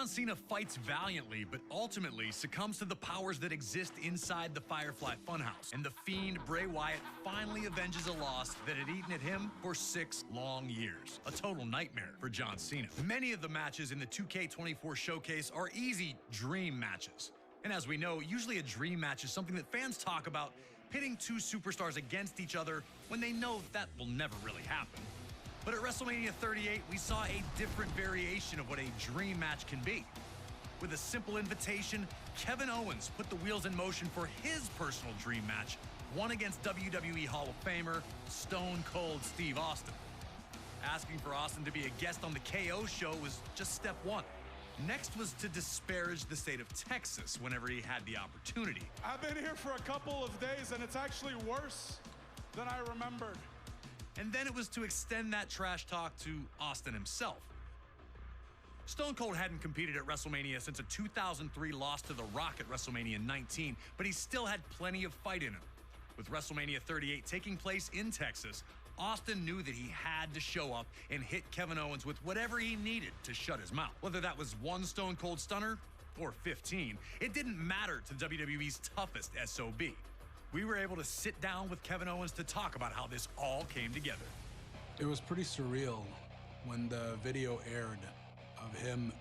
John Cena fights valiantly, but ultimately succumbs to the powers that exist inside the Firefly Funhouse. And the Fiend, Bray Wyatt, finally avenges a loss that had eaten at him for 6 long years. A total nightmare for John Cena. Many of the matches in the 2K24 showcase are easy dream matches. And as we know, usually a dream match is something that fans talk about, pitting 2 superstars against each other when they know that will never really happen. But at WrestleMania 38, we saw a different variation of what a dream match can be. With a simple invitation, Kevin Owens put the wheels in motion for his personal dream match, one against WWE Hall of Famer, Stone Cold Steve Austin. Asking for Austin to be a guest on the KO show was just step 1. Next was to disparage the state of Texas whenever he had the opportunity. I've been here for a couple of days, and it's actually worse than I remembered. And then it was to extend that trash talk to Austin himself. Stone Cold hadn't competed at WrestleMania since a 2003 loss to The Rock at WrestleMania 19, but he still had plenty of fight in him. With WrestleMania 38 taking place in Texas, Austin knew that he had to show up and hit Kevin Owens with whatever he needed to shut his mouth. Whether that was 1 Stone Cold Stunner or 15, it didn't matter to WWE's toughest SOB. We were able to sit down with Kevin Owens to talk about how this all came together. It was pretty surreal when the video aired of him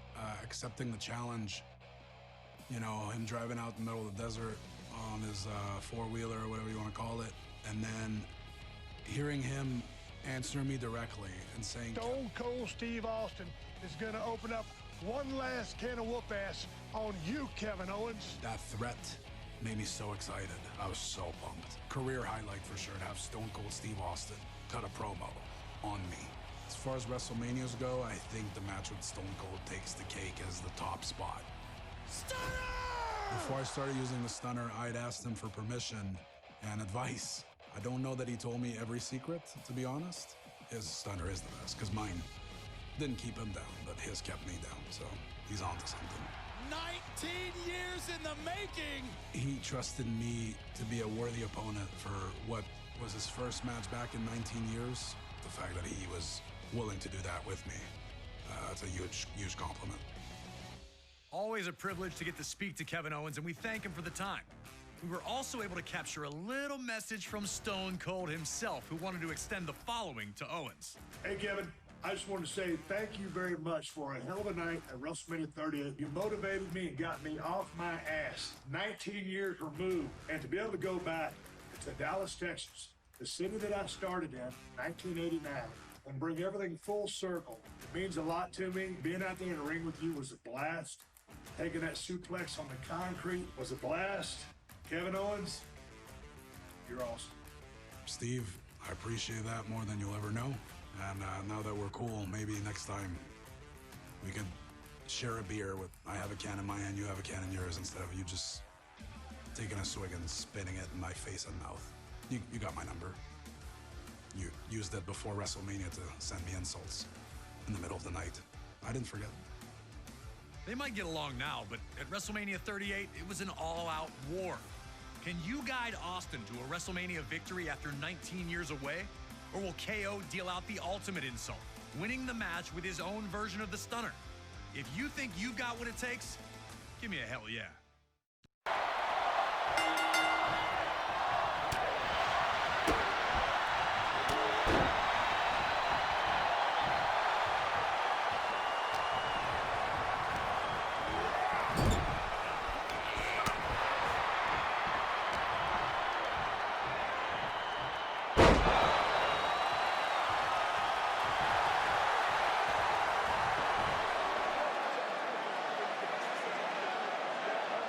accepting the challenge. You know, him driving out in the middle of the desert on his four-wheeler or whatever you want to call it, and then hearing him answer me directly and saying, Stone Cold Steve Austin is going to open up one last can of whoop-ass on you, Kevin Owens. That threat made me so excited. I was so pumped. Career highlight for sure to have Stone Cold Steve Austin cut a promo on me. As far as WrestleManias go, I think the match with Stone Cold takes the cake as the top spot. Stunner! Before I started using the stunner, I'd asked him for permission and advice. I don't know that he told me every secret, to be honest. His stunner is the best, because mine didn't keep him down, but his kept me down, so he's onto something. 19 years in the making! He trusted me to be a worthy opponent for what was his first match back in 19 years. The fact that he was willing to do that with me, that's a huge, huge compliment. Always a privilege to get to speak to Kevin Owens, and we thank him for the time. We were also able to capture a little message from Stone Cold himself, who wanted to extend the following to Owens. Hey, Kevin. I just want to say thank you very much for a hell of a night at WrestleMania 38. You motivated me and got me off my ass 19 years removed. And to be able to go back to Dallas, Texas, the city that I started in 1989, and bring everything full circle, it means a lot to me. Being out there in the ring with you was a blast. Taking that suplex on the concrete was a blast. Kevin Owens, you're awesome. Steve, I appreciate that more than you'll ever know. And now that we're cool, maybe next time we could share a beer with, I have a can in my hand, you have a can in yours, instead of you just taking a swig and spitting it in my face and mouth. You got my number. You used it before WrestleMania to send me insults in the middle of the night. I didn't forget. They might get along now, but at WrestleMania 38, it was an all-out war. Can you guide Austin to a WrestleMania victory after 19 years away? Or will KO deal out the ultimate insult, winning the match with his own version of the stunner? If you think you've got what it takes, give me a hell yeah.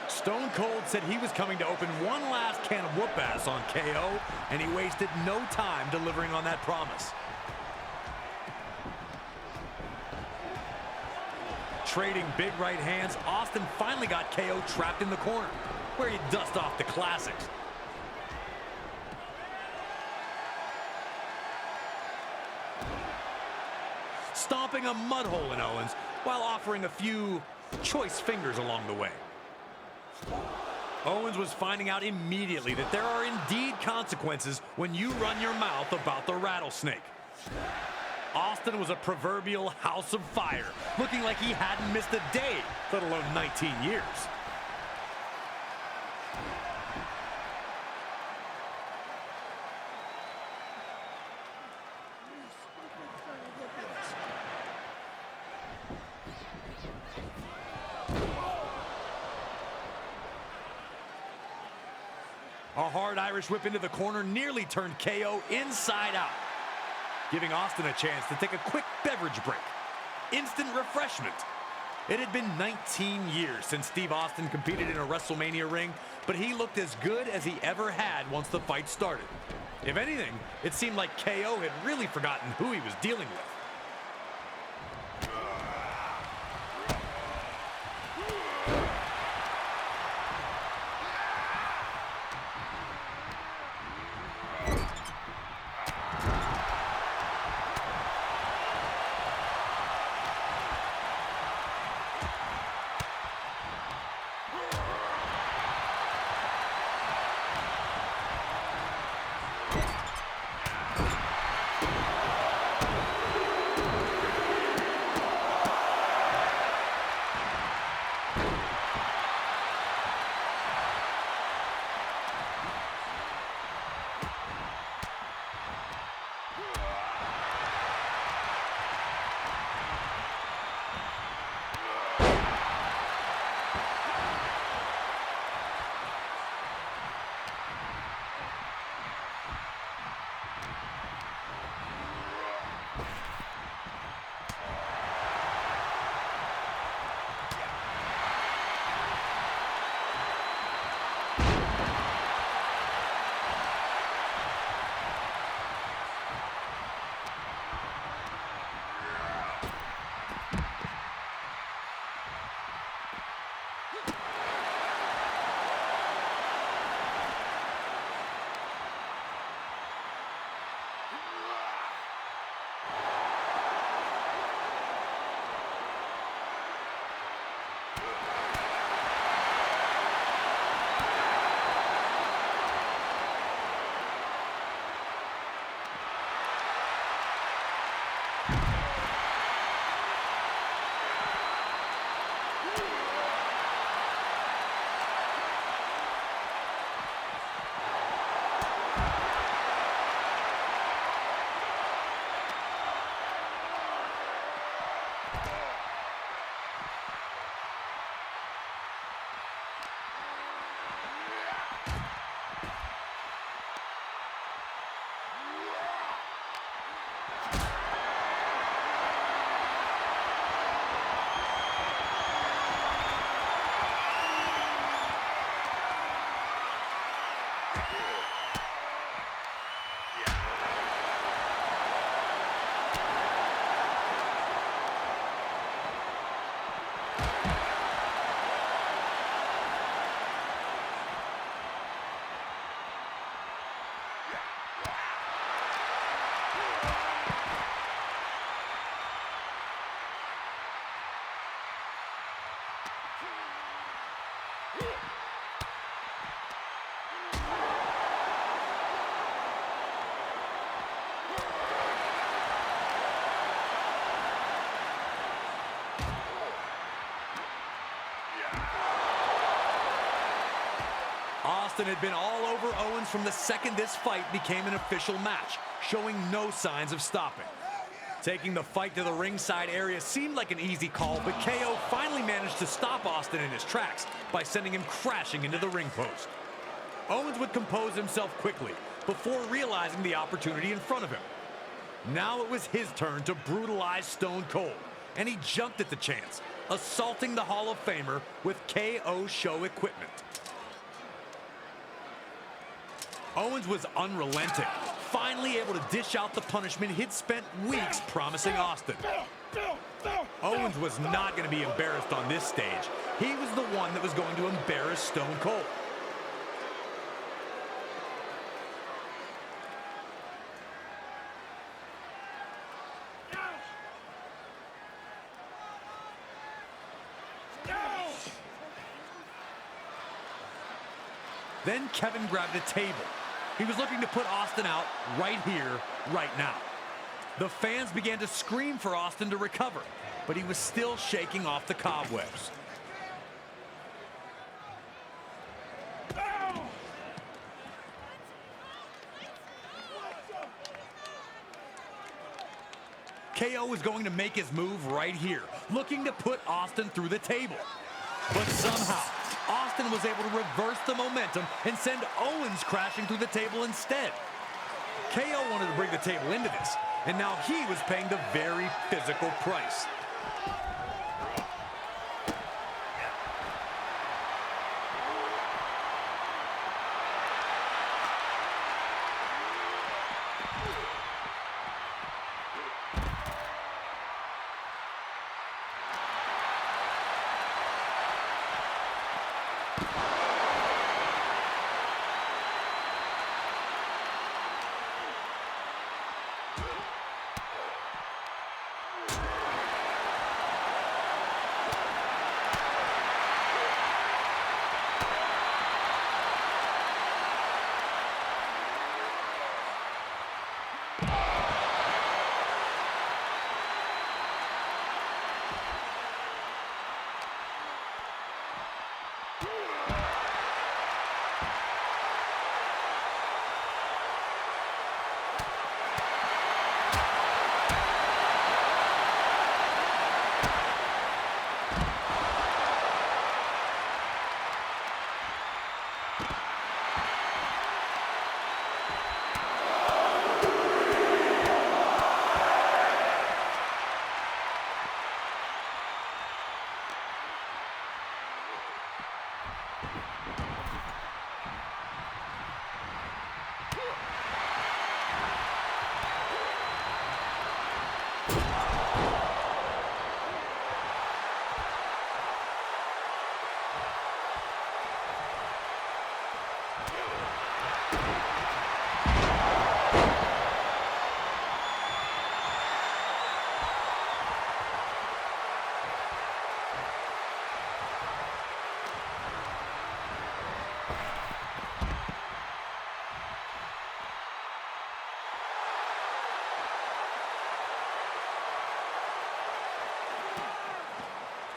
Stone Cold said he was coming to open one last can of whoop-ass on KO, and he wasted no time delivering on that promise. Trading big right hands, Austin finally got KO trapped in the corner, where he'd dust off the classics. Stomping a mud hole in Owens, while offering a few choice fingers along the way. Owens was finding out immediately that there are indeed consequences when you run your mouth about the rattlesnake. Austin was a proverbial house of fire, looking like he hadn't missed a day, let alone 19 years. A hard Irish whip into the corner nearly turned KO inside out, giving Austin a chance to take a quick beverage break. Instant refreshment. It had been 19 years since Steve Austin competed in a WrestleMania ring, but he looked as good as he ever had once the fight started. If anything, it seemed like KO had really forgotten who he was dealing with. Austin had been all over Owens from the second this fight became an official match, showing no signs of stopping. Taking the fight to the ringside area seemed like an easy call, but KO finally managed to stop Austin in his tracks by sending him crashing into the ring post. Owens would compose himself quickly before realizing the opportunity in front of him. Now it was his turn to brutalize Stone Cold, and he jumped at the chance, assaulting the Hall of Famer with KO show equipment. Owens was unrelenting, finally able to dish out the punishment he'd spent weeks promising Austin. Owens was not going to be embarrassed on this stage. He was the one that was going to embarrass Stone Cold. Then Kevin grabbed a table. He was looking to put Austin out right here, right now. The fans began to scream for Austin to recover, but he was still shaking off the cobwebs. KO was going to make his move right here, looking to put Austin through the table. But somehow, Austin was able to reverse the momentum and send Owens crashing through the table instead. KO wanted to bring the table into this, and now he was paying the very physical price.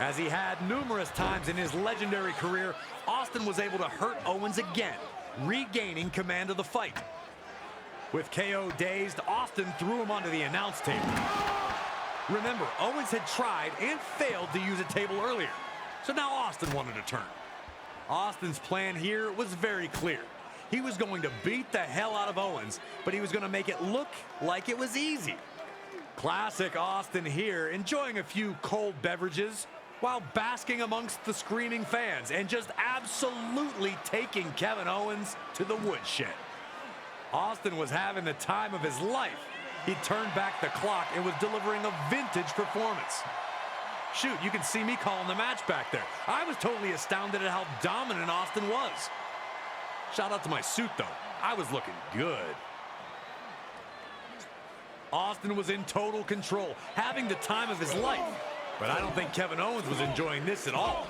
As he had numerous times in his legendary career, Austin was able to hurt Owens again, regaining command of the fight. With KO dazed, Austin threw him onto the announce table. Remember, Owens had tried and failed to use a table earlier, so now Austin wanted to turn. Austin's plan here was very clear. He was going to beat the hell out of Owens, but he was going to make it look like it was easy. Classic Austin here, enjoying a few cold beverages while basking amongst the screaming fans and just absolutely taking Kevin Owens to the woodshed. Austin was having the time of his life. He turned back the clock and was delivering a vintage performance. Shoot, you can see me calling the match back there. I was totally astounded at how dominant Austin was. Shout out to my suit, though. I was looking good. Austin was in total control, having the time of his life. But I don't think Kevin Owens was enjoying this at all.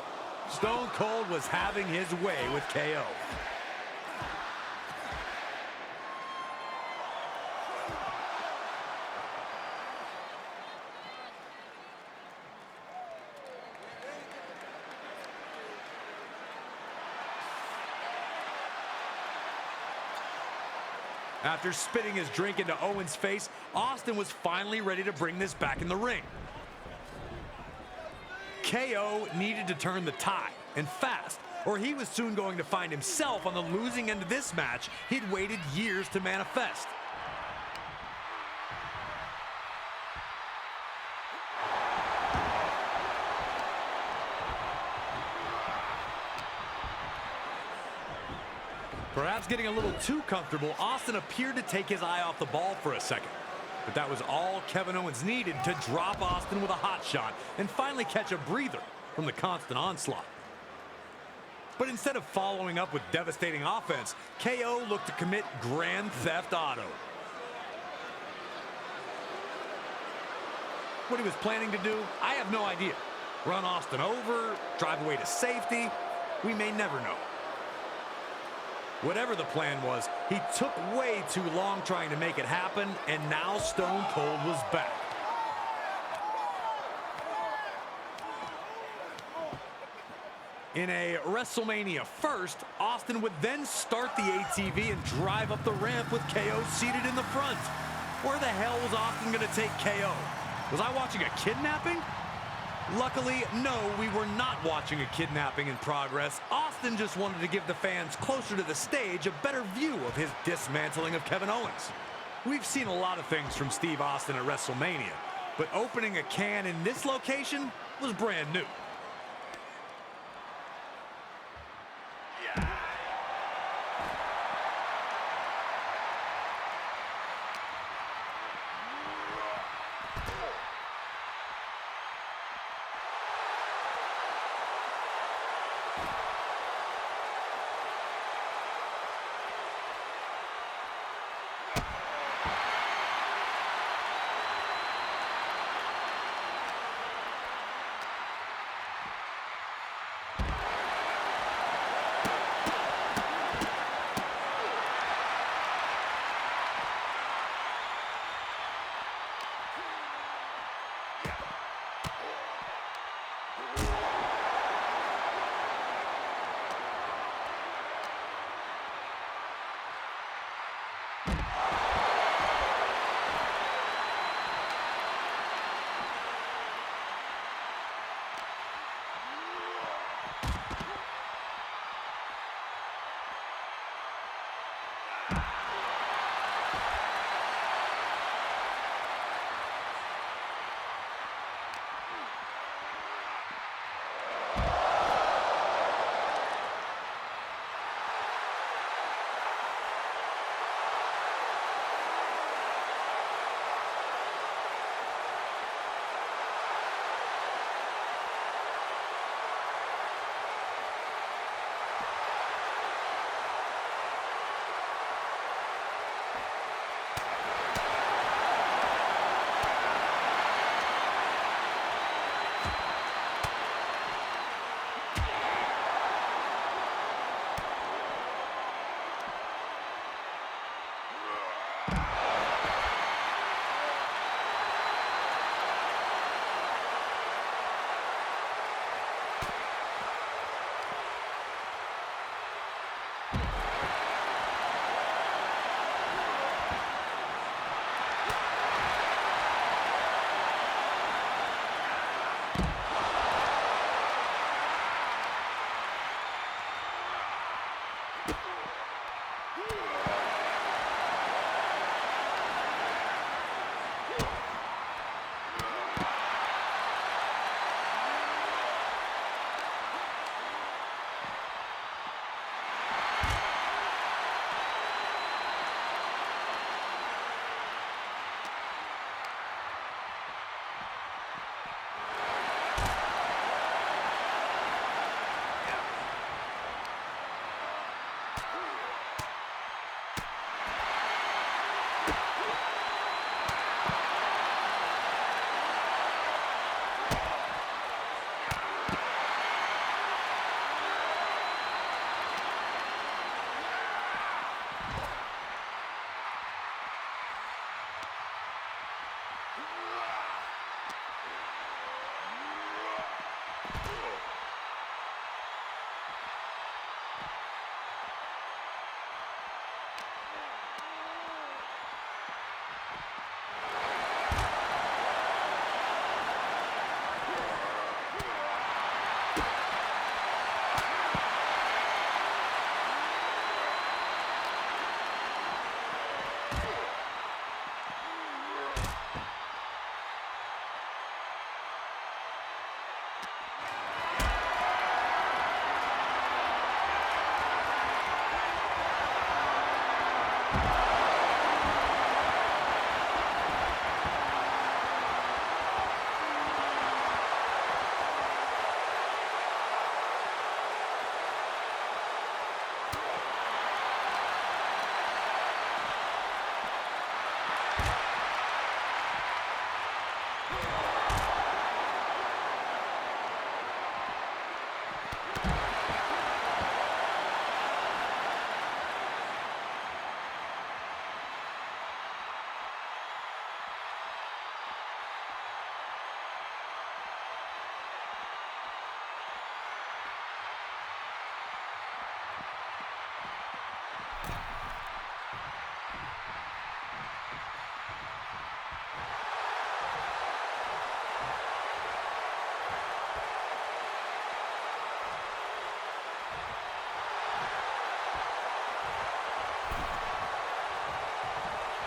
Stone Cold was having his way with KO. After spitting his drink into Owens' face, Austin was finally ready to bring this back in the ring. KO needed to turn the tide, and fast, or he was soon going to find himself on the losing end of this match he'd waited years to manifest. Perhaps getting a little too comfortable, Austin appeared to take his eye off the ball for a second. But that was all Kevin Owens needed to drop Austin with a hot shot and finally catch a breather from the constant onslaught. But instead of following up with devastating offense, KO looked to commit Grand Theft Auto. What he was planning to do, I have no idea. Run Austin over, drive away to safety, we may never know. Whatever the plan was, he took way too long trying to make it happen, and now Stone Cold was back. In a WrestleMania first, Austin would then start the ATV and drive up the ramp with KO seated in the front. Where the hell was Austin going to take KO? Was I watching a kidnapping? Luckily, no, we were not watching a kidnapping in progress. Austin just wanted to give the fans closer to the stage a better view of his dismantling of Kevin Owens. We've seen a lot of things from Steve Austin at WrestleMania, but opening a can in this location was brand new.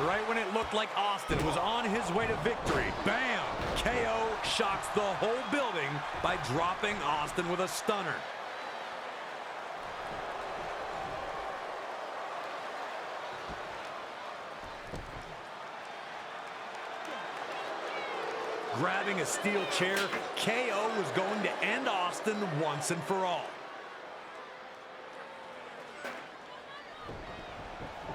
Right when it looked like Austin was on his way to victory, bam! KO shocks the whole building by dropping Austin with a stunner. Grabbing a steel chair, KO was going to end Austin once and for all.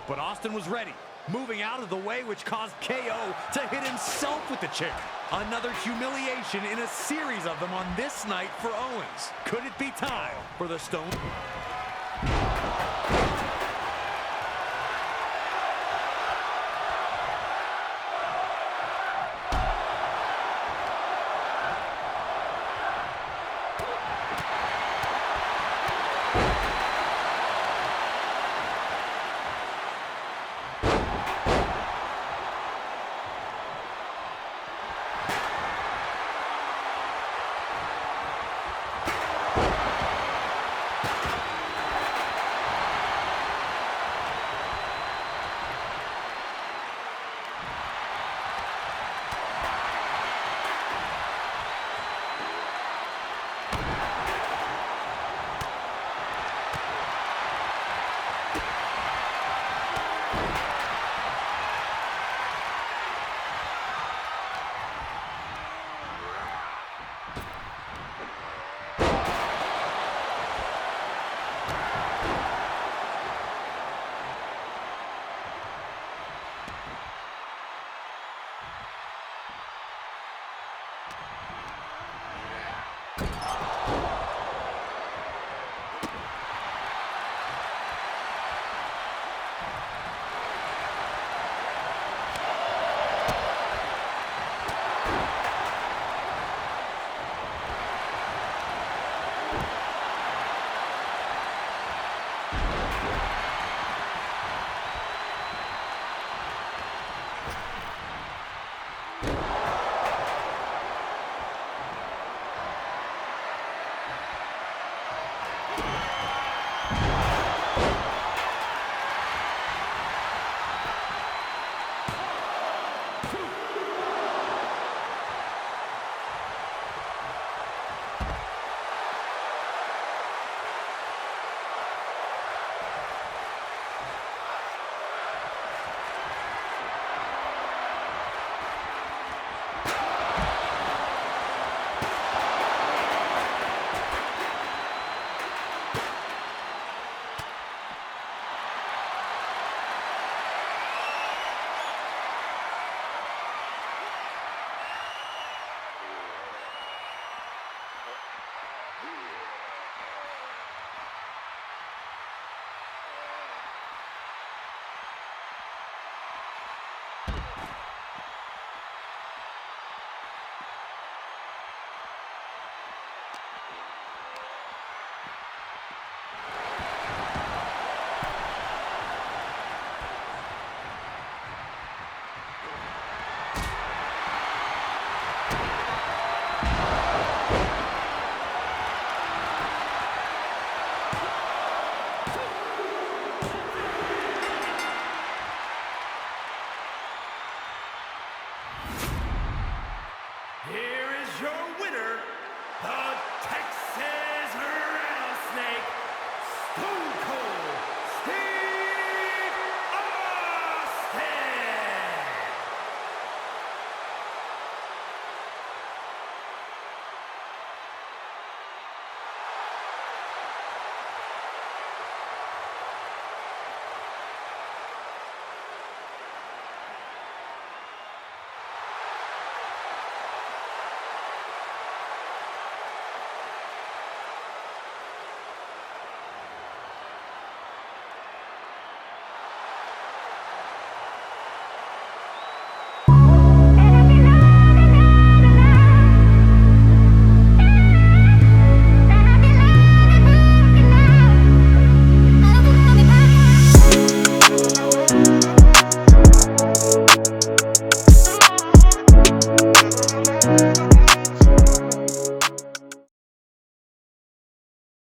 But Austin was ready, moving out of the way, which caused KO to hit himself with the chair. Another humiliation in a series of them on this night for Owens. Could it be time for the Stone?